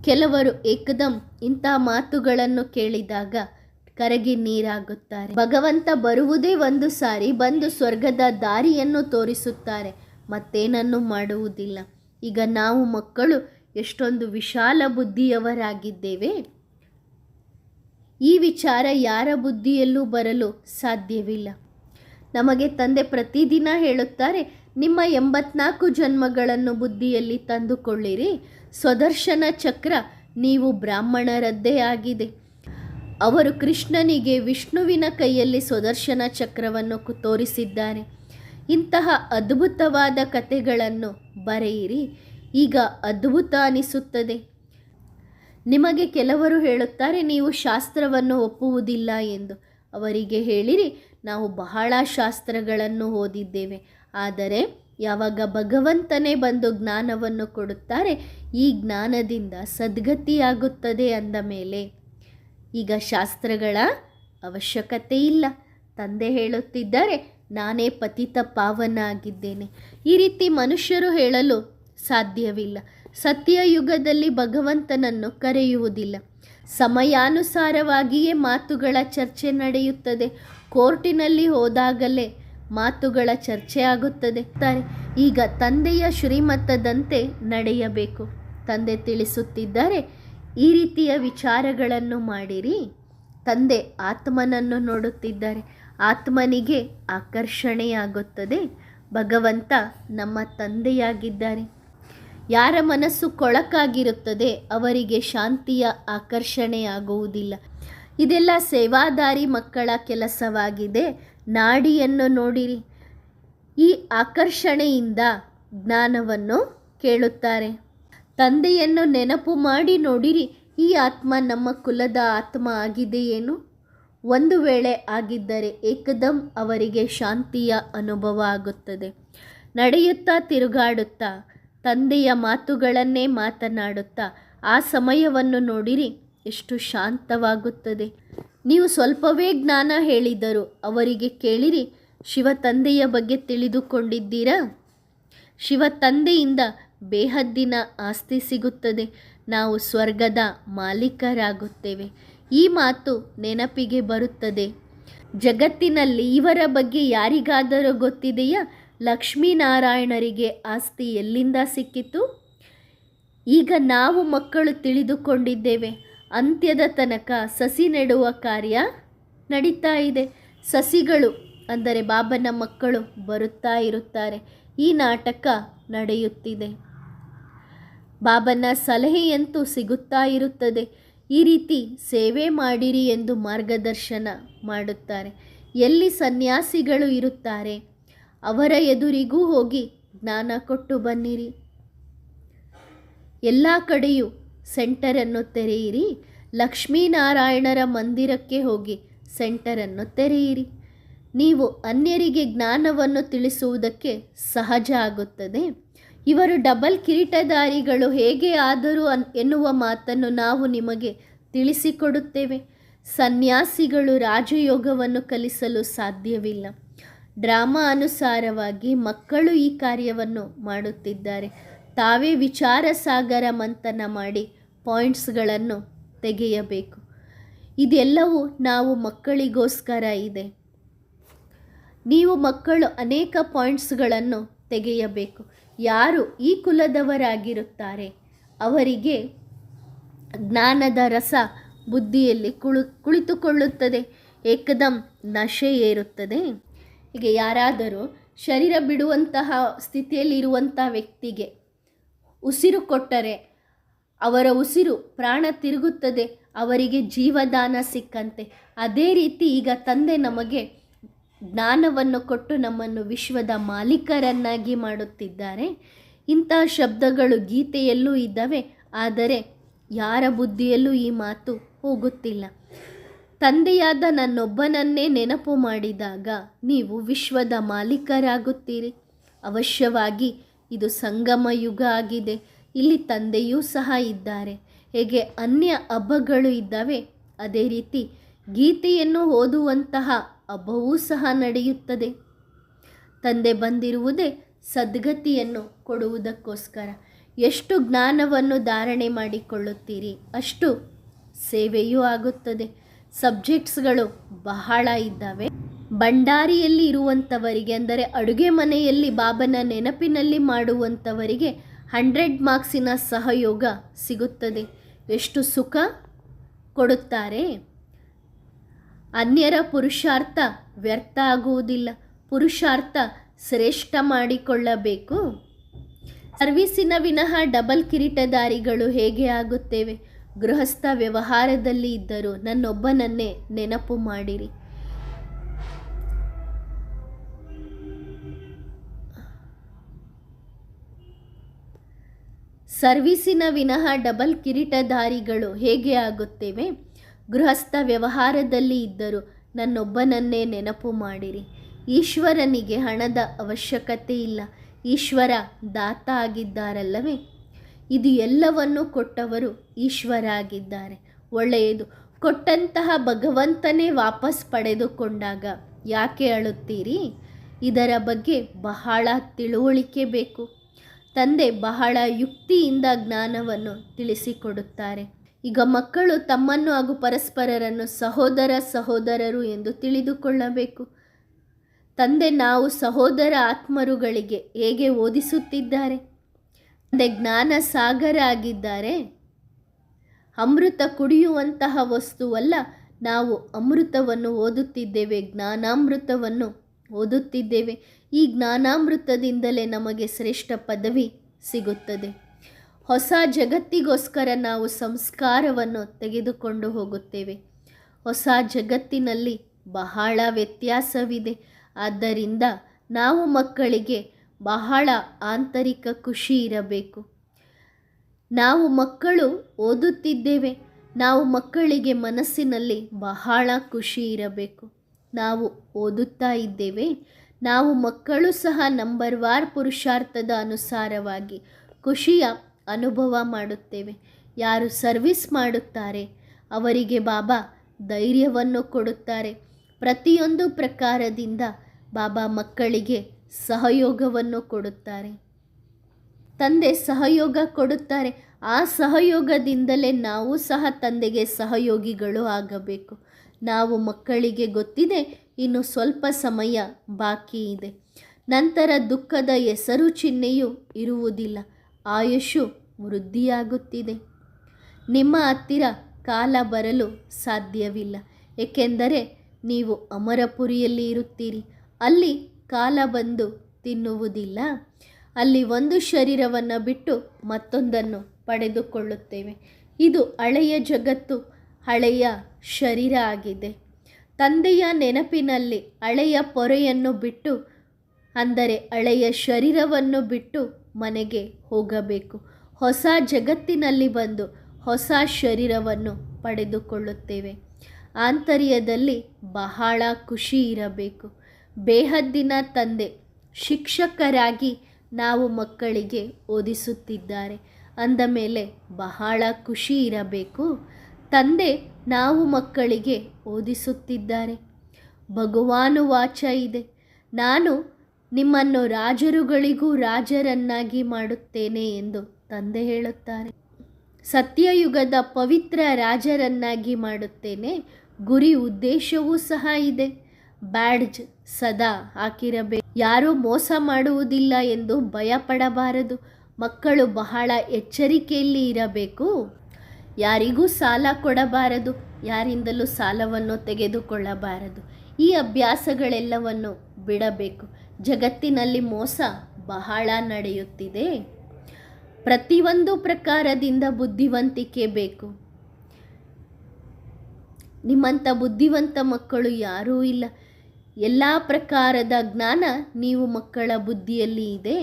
ಕೆಲವರು ಏಕದಂ ಇಂತಹ ಮಾತುಗಳನ್ನು ಕೇಳಿದಾಗ ಕರಗಿ ನೀರಾಗುತ್ತಾರೆ. ಭಗವಂತ ಬರುವುದೇ ಒಂದು ಸಾರಿ, ಬಂದು ಸ್ವರ್ಗದ ದಾರಿಯನ್ನು ತೋರಿಸುತ್ತಾರೆ, ಮತ್ತೇನನ್ನು ಮಾಡುವುದಿಲ್ಲ. ಈಗ ನಾವು ಮಕ್ಕಳು ಎಷ್ಟೊಂದು ವಿಶಾಲ ಬುದ್ಧಿಯವರಾಗಿದ್ದೇವೆ. ಈ ವಿಚಾರ ಯಾರ ಬುದ್ಧಿಯಲ್ಲೂ ಬರಲು ಸಾಧ್ಯವಿಲ್ಲ. ನಮಗೆ ತಂದೆ ಪ್ರತಿದಿನ ಹೇಳುತ್ತಾರೆ, ನಿಮ್ಮ 84 ಜನ್ಮಗಳನ್ನು ಬುದ್ಧಿಯಲ್ಲಿ ತಂದುಕೊಳ್ಳಿರಿ. ಸ್ವದರ್ಶನ ಚಕ್ರ ನೀವು ಬ್ರಾಹ್ಮಣರದ್ದೇ ಆಗಿದೆ. ಅವರು ಕೃಷ್ಣನಿಗೆ ವಿಷ್ಣುವಿನ ಕೈಯಲ್ಲಿ ಸ್ವದರ್ಶನ ಚಕ್ರವನ್ನು ತೋರಿಸಿದ್ದಾರೆ. ಇಂತಹ ಅದ್ಭುತವಾದ ಕಥೆಗಳನ್ನು ಬರೆಯಿರಿ. ಈಗ ಅದ್ಭುತ ಅನಿಸುತ್ತದೆ. ನಿಮಗೆ ಕೆಲವರು ಹೇಳುತ್ತಾರೆ, ನೀವು ಶಾಸ್ತ್ರವನ್ನು ಒಪ್ಪುವುದಿಲ್ಲ ಎಂದು. ಅವರಿಗೆ ಹೇಳಿರಿ, ನಾವು ಬಹಳ ಶಾಸ್ತ್ರಗಳನ್ನು ಓದಿದ್ದೇವೆ. ಆದರೆ ಯಾವಾಗ ಭಗವಂತನೇ ಬಂದು ಜ್ಞಾನವನ್ನು ಕೊಡುತ್ತಾರೆ, ಈ ಜ್ಞಾನದಿಂದ ಸದ್ಗತಿಯಾಗುತ್ತದೆ ಅಂದ ಮೇಲೆ ಈಗ ಶಾಸ್ತ್ರಗಳ ಅವಶ್ಯಕತೆ ಇಲ್ಲ. ತಂದೆ ಹೇಳುತ್ತಿದ್ದಾರೆ, ನಾನೇ ಪತಿತ ಪಾವನ ಆಗಿದ್ದೇನೆ. ಈ ರೀತಿ ಮನುಷ್ಯರು ಹೇಳಲು ಸಾಧ್ಯವಿಲ್ಲ. ಸತ್ಯಯುಗದಲ್ಲಿ ಭಗವಂತನನ್ನು ಕರೆಯುವುದಿಲ್ಲ. ಸಮಯಾನುಸಾರವಾಗಿಯೇ ಮಾತುಗಳ ಚರ್ಚೆ ನಡೆಯುತ್ತದೆ. ಕೋರ್ಟಿನಲ್ಲಿ ಹೋದಾಗಲೇ ಮಾತುಗಳ ಚರ್ಚೆ ಆಗುತ್ತದೆ. ಈಗ ತಂದೆಯ ಶ್ರೀಮತದಂತೆ ನಡೆಯಬೇಕು. ತಂದೆ ತಿಳಿಸುತ್ತಿದ್ದಾರೆ, ಈ ರೀತಿಯ ವಿಚಾರಗಳನ್ನು ಮಾಡಿರಿ. ತಂದೆ ಆತ್ಮನನ್ನು ನೋಡುತ್ತಿದ್ದಾರೆ. ಆತ್ಮನಿಗೆ ಆಕರ್ಷಣೆಯಾಗುತ್ತದೆ. ಭಗವಂತ ನಮ್ಮ ತಂದೆಯಾಗಿದ್ದಾರೆ. ಯಾರ ಮನಸ್ಸು ಕೊಳಕಾಗಿರುತ್ತದೆ ಅವರಿಗೆ ಶಾಂತಿಯ ಆಕರ್ಷಣೆಯಾಗುವುದಿಲ್ಲ. ಇದೆಲ್ಲ ಸೇವಾದಾರಿ ಮಕ್ಕಳ ಕೆಲಸವಾಗಿದೆ. ನಾಡಿಯನ್ನು ನೋಡಿರಿ. ಈ ಆಕರ್ಷಣೆಯಿಂದ ಜ್ಞಾನವನ್ನು ಕೇಳುತ್ತಾರೆ. ತಂದೆಯನ್ನು ನೆನಪು ಮಾಡಿ ನೋಡಿರಿ, ಈ ಆತ್ಮ ನಮ್ಮ ಕುಲದ ಆತ್ಮ ಆಗಿದೆಯೇನು? ಒಂದು ವೇಳೆ ಆಗಿದ್ದರೆ ಏಕದಂ ಅವರಿಗೆ ಶಾಂತಿಯ ಅನುಭವ ಆಗುತ್ತದೆ. ನಡೆಯುತ್ತಾ ತಿರುಗಾಡುತ್ತಾ ತಂದೆಯ ಮಾತುಗಳನ್ನೇ ಮಾತನಾಡುತ್ತಾ ಆ ಸಮಯವನ್ನು ನೋಡಿರಿ, ಎಷ್ಟು ಶಾಂತವಾಗುತ್ತದೆ. ನೀವು ಸ್ವಲ್ಪವೇ ಜ್ಞಾನ ಹೇಳಿದರೂ ಅವರಿಗೆ ಕೇಳಿರಿ, ಶಿವ ತಂದೆಯ ಬಗ್ಗೆ ತಿಳಿದುಕೊಂಡಿದ್ದೀರಾ? ಶಿವ ತಂದೆಯಿಂದ ಬೇಹದ್ದಿನ ಆಸ್ತಿ ಸಿಗುತ್ತದೆ. ನಾವು ಸ್ವರ್ಗದ ಮಾಲೀಕರಾಗುತ್ತೇವೆ. ಈ ಮಾತು ನೆನಪಿಗೆ ಬರುತ್ತದೆ. ಜಗತ್ತಿನಲ್ಲಿ ಇವರ ಬಗ್ಗೆ ಯಾರಿಗಾದರೂ ಗೊತ್ತಿದೆಯಾ? ಲಕ್ಷ್ಮೀನಾರಾಯಣರಿಗೆ ಆಸ್ತಿ ಎಲ್ಲಿಂದ ಸಿಕ್ಕಿತು? ಈಗ ನಾವು ಮಕ್ಕಳು ತಿಳಿದುಕೊಂಡಿದ್ದೇವೆ. ಅಂತ್ಯದ ತನಕ ಸಸಿ ನೆಡುವ ಕಾರ್ಯ ನಡೀತಾ ಇದೆ. ಸಸಿಗಳು ಅಂದರೆ ಬಾಬನ ಮಕ್ಕಳು ಬರುತ್ತಾ ಇರುತ್ತಾರೆ. ಈ ನಾಟಕ ನಡೆಯುತ್ತಿದೆ. ಬಾಬನ ಸಲಹೆಯಂತೂ ಸಿಗುತ್ತಾ ಇರುತ್ತದೆ. ಈ ರೀತಿ ಸೇವೆ ಮಾಡಿರಿ ಎಂದು ಮಾರ್ಗದರ್ಶನ ಮಾಡುತ್ತಾರೆ. ಎಲ್ಲಿ ಸನ್ಯಾಸಿಗಳು ಇರುತ್ತಾರೆ ಅವರ ಎದುರಿಗೂ ಹೋಗಿ ಜ್ಞಾನ ಕೊಟ್ಟು ಬನ್ನಿರಿ. ಎಲ್ಲ ಕಡೆಯೂ ಸೆಂಟರನ್ನು ತೆರೆಯಿರಿ. ಲಕ್ಷ್ಮೀನಾರಾಯಣರ ಮಂದಿರಕ್ಕೆ ಹೋಗಿ ಸೆಂಟರನ್ನು ತೆರೆಯಿರಿ. ನೀವು ಅನ್ಯರಿಗೆ ಜ್ಞಾನವನ್ನು ತಿಳಿಸುವುದಕ್ಕೆ ಸಹಜ ಆಗುತ್ತದೆ. ಇವರು ಡಬಲ್ ಕಿರೀಟಧಾರಿಗಳು ಹೇಗೆ ಆದರೂ ಎನ್ನುವ ಮಾತನ್ನು ನಾವು ನಿಮಗೆ ತಿಳಿಸಿಕೊಡುತ್ತೇವೆ. ಸನ್ಯಾಸಿಗಳು ರಾಜಯೋಗವನ್ನು ಕಲಿಸಲು ಸಾಧ್ಯವಿಲ್ಲ. ಡ್ರಾಮಾ ಅನುಸಾರವಾಗಿ ಮಕ್ಕಳು ಈ ಕಾರ್ಯವನ್ನು ಮಾಡುತ್ತಿದ್ದಾರೆ. ತಾವೇ ವಿಚಾರ ಸಾಗರ ಮಂಥನ ಮಾಡಿ ಪಾಯಿಂಟ್ಸ್ಗಳನ್ನು ತೆಗೆಯಬೇಕು. ಇದೆಲ್ಲವೂ ನಾವು ಮಕ್ಕಳಿಗೋಸ್ಕರ ಇದೆ. ನೀವು ಮಕ್ಕಳು ಅನೇಕ ಪಾಯಿಂಟ್ಸ್ಗಳನ್ನು ತೆಗೆಯಬೇಕು. ಯಾರು ಈ ಕುಲದವರಾಗಿರುತ್ತಾರೆ ಅವರಿಗೆ ಜ್ಞಾನದ ರಸ ಬುದ್ಧಿಯಲ್ಲಿ ಕುಳಿತುಕೊಳ್ಳುತ್ತದೆ. ಏಕದಂ ನಶೆ ಏರುತ್ತದೆ. ಹೀಗೆ ಯಾರಾದರೂ ಶರೀರ ಬಿಡುವಂತಹ ಸ್ಥಿತಿಯಲ್ಲಿರುವಂಥ ವ್ಯಕ್ತಿಗೆ ಉಸಿರು ಕೊಟ್ಟರೆ ಅವರ ಉಸಿರು ಪ್ರಾಣ ತಿರುಗುತ್ತದೆ, ಅವರಿಗೆ ಜೀವದಾನ ಸಿಕ್ಕಂತೆ. ಅದೇ ರೀತಿ ಈಗ ತಂದೆ ನಮಗೆ ಜ್ಞಾನವನ್ನು ಕೊಟ್ಟು ನಮ್ಮನ್ನು ವಿಶ್ವದ ಮಾಲೀಕರನ್ನಾಗಿ ಮಾಡುತ್ತಿದ್ದಾರೆ. ಇಂತಹ ಶಬ್ದಗಳು ಗೀತೆಯಲ್ಲೂ ಇದ್ದಾವೆ. ಆದರೆ ಯಾರ ಬುದ್ಧಿಯಲ್ಲೂ ಈ ಮಾತು ಹೋಗುತ್ತಿಲ್ಲ. ತಂದೆಯಾದ ನನ್ನೊಬ್ಬನನ್ನೇ ನೆನಪು ಮಾಡಿದಾಗ ನೀವು ವಿಶ್ವದ ಮಾಲೀಕರಾಗುತ್ತೀರಿ. ಅವಶ್ಯವಾಗಿ ಇದು ಸಂಗಮ ಯುಗ ಆಗಿದೆ. ಇಲ್ಲಿ ತಂದೆಯೂ ಸಹ ಇದ್ದಾರೆ. ಹೇಗೆ ಅನ್ಯ ಹಬ್ಬಗಳು ಇದ್ದಾವೆ ಅದೇ ರೀತಿ ಗೀತೆಯನ್ನು ಓದುವಂತಹ ಅಭವೂ ಸಹ ನಡೆಯುತ್ತದೆ. ತಂದೆ ಬಂದಿರುವುದೇ ಸದ್ಗತಿಯನ್ನು ಕೊಡುವುದಕ್ಕೋಸ್ಕರ. ಎಷ್ಟು ಜ್ಞಾನವನ್ನು ಧಾರಣೆ ಮಾಡಿಕೊಳ್ಳುತ್ತೀರಿ ಅಷ್ಟು ಸೇವೆಯೂ ಆಗುತ್ತದೆ. ಸಬ್ಜೆಕ್ಟ್ಸ್ಗಳು ಬಹಳ ಇದ್ದಾವೆ. ಭಂಡಾರಿಯಲ್ಲಿ ಇರುವಂಥವರಿಗೆ, ಅಂದರೆ ಅಡುಗೆ ಮನೆಯಲ್ಲಿ ಬಾಬನ ನೆನಪಿನಲ್ಲಿ ಮಾಡುವಂಥವರಿಗೆ 100 ಮಾರ್ಕ್ಸಿನ ಸಹಯೋಗ ಸಿಗುತ್ತದೆ. ಎಷ್ಟು ಸುಖ ಕೊಡುತ್ತಾರೆ. ಅನ್ಯರ ಪುರುಷಾರ್ಥ ವ್ಯರ್ಥ ಆಗುವುದಿಲ್ಲ. ಪುರುಷಾರ್ಥ ಶ್ರೇಷ್ಠ ಮಾಡಿಕೊಳ್ಳಬೇಕು. ಸರ್ವೀಸಿನ ವಿನಃ ಡಬಲ್ ಕಿರೀಟಧಾರಿಗಳು ಹೇಗೆ ಆಗುತ್ತೇವೆ? ಗೃಹಸ್ಥ ವ್ಯವಹಾರದಲ್ಲಿ ಇದ್ದರೂ ನನ್ನೊಬ್ಬನನ್ನೇ ನೆನಪು ಮಾಡಿರಿ. ಸರ್ವೀಸಿನ ವಿನಃ ಡಬಲ್ ಕಿರೀಟಧಾರಿಗಳು ಹೇಗೆ ಆಗುತ್ತೇವೆ? ಗೃಹಸ್ಥ ವ್ಯವಹಾರದಲ್ಲಿ ಇದ್ದರೂ ನನ್ನೊಬ್ಬನನ್ನೇ ನೆನಪು ಮಾಡಿರಿ. ಈಶ್ವರನಿಗೆ ಹಣದ ಅವಶ್ಯಕತೆ ಇಲ್ಲ. ಈಶ್ವರ ದಾತ ಆಗಿದ್ದಾರಲ್ಲವೇ? ಇದು ಎಲ್ಲವನ್ನು ಕೊಟ್ಟವರು ಈಶ್ವರ ಆಗಿದ್ದಾರೆ. ಒಳ್ಳೆಯದು. ಕೊಟ್ಟಂತಹ ಭಗವಂತನೇ ವಾಪಸ್ ಪಡೆದುಕೊಂಡಾಗ ಯಾಕೆ ಅಳುತ್ತೀರಿ? ಇದರ ಬಗ್ಗೆ ಬಹಳ ತಿಳುವಳಿಕೆ ಬೇಕು. ತಂದೆ ಬಹಳ ಯುಕ್ತಿಯಿಂದ ಜ್ಞಾನವನ್ನು ತಿಳಿಸಿಕೊಡುತ್ತಾರೆ. ಈಗ ಮಕ್ಕಳು ತಮ್ಮನ್ನು ಹಾಗೂ ಪರಸ್ಪರರನ್ನು ಸಹೋದರರು ಎಂದು ತಿಳಿದುಕೊಳ್ಳಬೇಕು. ತಂದೆ ನಾವು ಸಹೋದರ ಆತ್ಮರುಗಳಿಗೆ ಹೇಗೆ ಓದಿಸುತ್ತಿದ್ದಾರೆ? ತಂದೆ ಜ್ಞಾನ ಸಾಗರ ಆಗಿದ್ದಾರೆ. ಅಮೃತ ಕುಡಿಯುವಂತಹ ವಸ್ತುವಲ್ಲ. ನಾವು ಅಮೃತವನ್ನು ಓದುತ್ತಿದ್ದೇವೆ, ಜ್ಞಾನಾಮೃತವನ್ನು ಓದುತ್ತಿದ್ದೇವೆ. ಈ ಜ್ಞಾನಾಮೃತದಿಂದಲೇ ನಮಗೆ ಶ್ರೇಷ್ಠ ಪದವಿ ಸಿಗುತ್ತದೆ. ಹೊಸ ಜಗತ್ತಿಗೋಸ್ಕರ ನಾವು ಸಂಸ್ಕಾರವನ್ನು ತೆಗೆದುಕೊಂಡು ಹೋಗುತ್ತೇವೆ. ಹೊಸ ಜಗತ್ತಿನಲ್ಲಿ ಬಹಳ ವ್ಯತ್ಯಾಸವಿದೆ. ಆದ್ದರಿಂದ ನಾವು ಮಕ್ಕಳಿಗೆ ಬಹಳ ಆಂತರಿಕ ಖುಷಿ ಇರಬೇಕು. ನಾವು ಮಕ್ಕಳು ಓದುತ್ತಿದ್ದೇವೆ. ನಾವು ಮಕ್ಕಳಿಗೆ ಮನಸ್ಸಿನಲ್ಲಿ ಬಹಳ ಖುಷಿ ಇರಬೇಕು. ನಾವು ಓದುತ್ತಾ ಇದ್ದೇವೆ. ನಾವು ಮಕ್ಕಳು ಸಹ ನಂಬರ್ ವಾರ್ ಪುರುಷಾರ್ಥದ ಅನುಸಾರವಾಗಿ ಖುಷಿಯ ಅನುಭವ ಮಾಡುತ್ತೇವೆ. ಯಾರು ಸರ್ವಿಸ್ ಮಾಡುತ್ತಾರೆ ಅವರಿಗೆ ಬಾಬಾ ಧೈರ್ಯವನ್ನು ಕೊಡುತ್ತಾರೆ. ಪ್ರತಿಯೊಂದು ಪ್ರಕಾರದಿಂದ ಬಾಬಾ ಮಕ್ಕಳಿಗೆ ಸಹಯೋಗವನ್ನು ಕೊಡುತ್ತಾರೆ. ತಂದೆ ಸಹಯೋಗ ಕೊಡುತ್ತಾರೆ. ಆ ಸಹಯೋಗದಿಂದಲೇ ನಾವು ಸಹ ತಂದೆಗೆ ಸಹಯೋಗಿಗಳು ಆಗಬೇಕು. ನಾವು ಮಕ್ಕಳಿಗೆ ಗೊತ್ತಿದೆ ಇನ್ನು ಸ್ವಲ್ಪ ಸಮಯ ಬಾಕಿ ಇದೆ. ನಂತರ ದುಃಖದ ಹೆಸರು ಚಿಹ್ನೆಯೂ ಇರುವುದಿಲ್ಲ. ಆಯುಷು ವೃದ್ಧಿಯಾಗುತ್ತಿದೆ. ನಿಮ್ಮ ಹತ್ತಿರ ಕಾಲ ಬರಲು ಸಾಧ್ಯವಿಲ್ಲ. ಏಕೆಂದರೆ ನೀವು ಅಮರಪುರಿಯಲ್ಲಿ ಇರುತ್ತೀರಿ. ಅಲ್ಲಿ ಕಾಲ ಬಂದು ತಿನ್ನುವುದಿಲ್ಲ. ಅಲ್ಲಿ ಒಂದು ಶರೀರವನ್ನು ಬಿಟ್ಟು ಮತ್ತೊಂದನ್ನು ಪಡೆದುಕೊಳ್ಳುತ್ತೇವೆ. ಇದು ಹಳೆಯ ಜಗತ್ತು, ಹಳೆಯ ಶರೀರ ಆಗಿದೆ. ತಂದೆಯ ನೆನಪಿನಲ್ಲಿ ಹಳೆಯ ಪೊರೆಯನ್ನು ಬಿಟ್ಟು, ಅಂದರೆ ಹಳೆಯ ಶರೀರವನ್ನು ಬಿಟ್ಟು ಮನೆಗೆ ಹೋಗಬೇಕು. ಹೊಸ ಜಗತ್ತಿನಲ್ಲಿ ಬಂದು ಹೊಸ ಶರೀರವನ್ನು ಪಡೆದುಕೊಳ್ಳುತ್ತೇವೆ. ಆಂತರ್ಯದಲ್ಲಿ ಬಹಳ ಖುಷಿ ಇರಬೇಕು. ಬೇಹದ್ದಿನ ತಂದೆ ಶಿಕ್ಷಕರಾಗಿ ನಾವು ಮಕ್ಕಳಿಗೆ ಓದಿಸುತ್ತಿದ್ದಾರೆ ಅಂದ ಮೇಲೆ ಬಹಳ ಖುಷಿ ಇರಬೇಕು. ತಂದೆ ನಾವು ಮಕ್ಕಳಿಗೆ ಓದಿಸುತ್ತಿದ್ದಾರೆ. ಭಗವಾನುವಾಚ ಇದೆ, ನಾನು ನಿಮ್ಮನ್ನು ರಾಜರುಗಳಿಗೂ ರಾಜರನ್ನಾಗಿ ಮಾಡುತ್ತೇನೆ ಎಂದು ತಂದೆ ಹೇಳುತ್ತಾರೆ. ಸತ್ಯಯುಗದ ಪವಿತ್ರ ರಾಜರನ್ನಾಗಿ ಮಾಡುತ್ತೇನೆ. ಗುರಿ ಉದ್ದೇಶವೂ ಸಹ ಇದೆ. ಬ್ಯಾಡ್ಜ್ ಸದಾ ಹಾಕಿರಬೇಕು. ಯಾರೂ ಮೋಸ ಮಾಡುವುದಿಲ್ಲ ಎಂದು ಭಯಪಡಬಾರದು. ಮಕ್ಕಳು ಬಹಳ ಎಚ್ಚರಿಕೆಯಲ್ಲಿ ಇರಬೇಕು. ಯಾರಿಗೂ ಸಾಲ ಕೊಡಬಾರದು, ಯಾರಿಂದಲೂ ಸಾಲವನ್ನು ತೆಗೆದುಕೊಳ್ಳಬಾರದು. ಈ ಅಭ್ಯಾಸಗಳೆಲ್ಲವನ್ನು ಬಿಡಬೇಕು. ಜಗತ್ತಿನಲ್ಲಿ ಮೋಸ ಬಹಳ ನಡೆಯುತ್ತಿದೆ. ಪ್ರತಿಯೊಂದು ಪ್ರಕಾರದಿಂದ ಬುದ್ಧಿವಂತಿಕೆ ಬೇಕು. ನಿಮ್ಮಂಥ ಬುದ್ಧಿವಂತ ಮಕ್ಕಳು ಯಾರೂ ಇಲ್ಲ. ಎಲ್ಲ ಪ್ರಕಾರದ ಜ್ಞಾನ ನೀವು ಮಕ್ಕಳ ಬುದ್ಧಿಯಲ್ಲಿ ಇದೆ.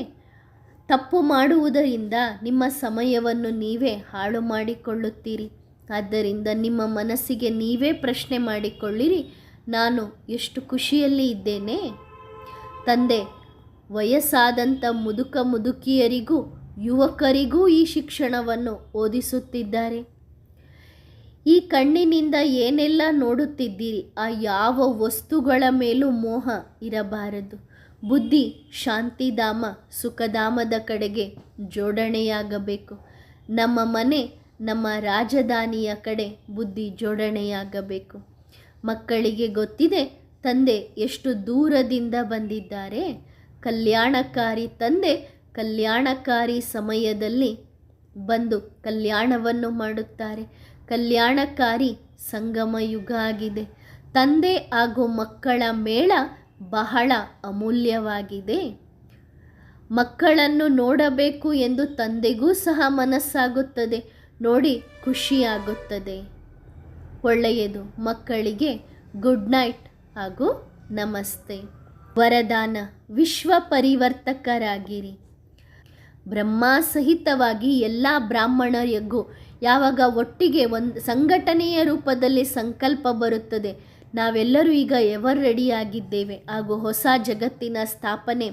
ತಪ್ಪು ಮಾಡುವುದರಿಂದ ನಿಮ್ಮ ಸಮಯವನ್ನು ನೀವೇ ಹಾಳು ಮಾಡಿಕೊಳ್ಳುತ್ತೀರಿ. ಆದ್ದರಿಂದ ನಿಮ್ಮ ಮನಸ್ಸಿಗೆ ನೀವೇ ಪ್ರಶ್ನೆ ಮಾಡಿಕೊಳ್ಳಿರಿ, ನಾನು ಎಷ್ಟು ಖುಷಿಯಲ್ಲಿ ಇದ್ದೇನೆ? ತಂದೆ ವಯಸ್ಸಾದಂಥ ಮುದುಕಿಯರಿಗೂ ಯುವಕರಿಗೂ ಈ ಶಿಕ್ಷಣವನ್ನು ಓದಿಸುತ್ತಿದ್ದಾರೆ. ಈ ಕಣ್ಣಿನಿಂದ ಏನೆಲ್ಲ ನೋಡುತ್ತಿದ್ದೀರಿ, ಆ ಯಾವ ವಸ್ತುಗಳ ಮೇಲೂ ಮೋಹ ಇರಬಾರದು. ಬುದ್ಧಿ ಶಾಂತಿಧಾಮ ಸುಖಧಾಮದ ಕಡೆಗೆ ಜೋಡಣೆಯಾಗಬೇಕು. ನಮ್ಮ ಮನೆ ನಮ್ಮ ರಾಜಧಾನಿಯ ಕಡೆ ಬುದ್ಧಿ ಜೋಡಣೆಯಾಗಬೇಕು. ಮಕ್ಕಳಿಗೆ ಗೊತ್ತಿದೆ ತಂದೆ ಎಷ್ಟು ದೂರದಿಂದ ಬಂದಿದ್ದಾರೆ. ಕಲ್ಯಾಣಕಾರಿ ತಂದೆ ಕಲ್ಯಾಣಕಾರಿ ಸಮಯದಲ್ಲಿ ಬಂದು ಕಲ್ಯಾಣವನ್ನು ಮಾಡುತ್ತಾರೆ. ಕಲ್ಯಾಣಕಾರಿ ಸಂಗಮ ಯುಗ ಆಗಿದೆ. ತಂದೆ ಹಾಗೂ ಮಕ್ಕಳ ಮೇಳ ಬಹಳ ಅಮೂಲ್ಯವಾಗಿದೆ. ಮಕ್ಕಳನ್ನು ನೋಡಬೇಕು ಎಂದು ತಂದೆಗೂ ಸಹ ಮನಸ್ಸಾಗುತ್ತದೆ. ನೋಡಿ ಖುಷಿಯಾಗುತ್ತದೆ. ಒಳ್ಳೆಯದು. ಮಕ್ಕಳಿಗೆ ಗುಡ್ ನೈಟ್ ಹಾಗೂ ನಮಸ್ತೆ. ವರದಾನ: ವಿಶ್ವ ಪರಿವರ್ತಕರಾಗಿರಿ. ಬ್ರಹ್ಮ ಸಹಿತವಾಗಿ ಎಲ್ಲ ಬ್ರಾಹ್ಮಣರಿಗೂ ಯಾವಾಗ ಒಟ್ಟಿಗೆ ಒಂದು ಸಂಘಟನೆಯ ರೂಪದಲ್ಲಿ ಸಂಕಲ್ಪ ಬರುತ್ತದೆ, ನಾವೆಲ್ಲರೂ ಈಗ ಎವರ್ ರೆಡಿಯಾಗಿದ್ದೇವೆ ಹಾಗೂ ಹೊಸ ಜಗತ್ತಿನ ಸ್ಥಾಪನೆ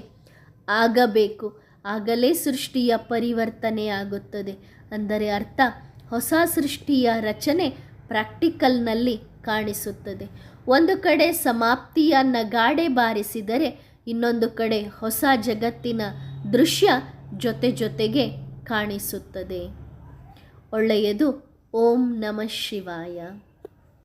ಆಗಬೇಕು, ಆಗಲೇ ಸೃಷ್ಟಿಯ ಪರಿವರ್ತನೆ ಆಗುತ್ತದೆ. ಅಂದರೆ ಅರ್ಥ, ಹೊಸ ಸೃಷ್ಟಿಯ ರಚನೆ ಪ್ರಾಕ್ಟಿಕಲ್ನಲ್ಲಿ ಕಾಣಿಸುತ್ತದೆ. ಒಂದು ಕಡೆ ಸಮಾಪ್ತಿಯ ನಗಾಡೆ ಬಾರಿಸಿದರೆ ಇನ್ನೊಂದು ಕಡೆ ಹೊಸ ಜಗತ್ತಿನ ದೃಶ್ಯ ಜೊತೆ ಜೊತೆಗೆ ಕಾಣಿಸುತ್ತದೆ. ಒಳ್ಳೆಯದು. ಓಂ ನಮಃ ಶಿವಾಯ.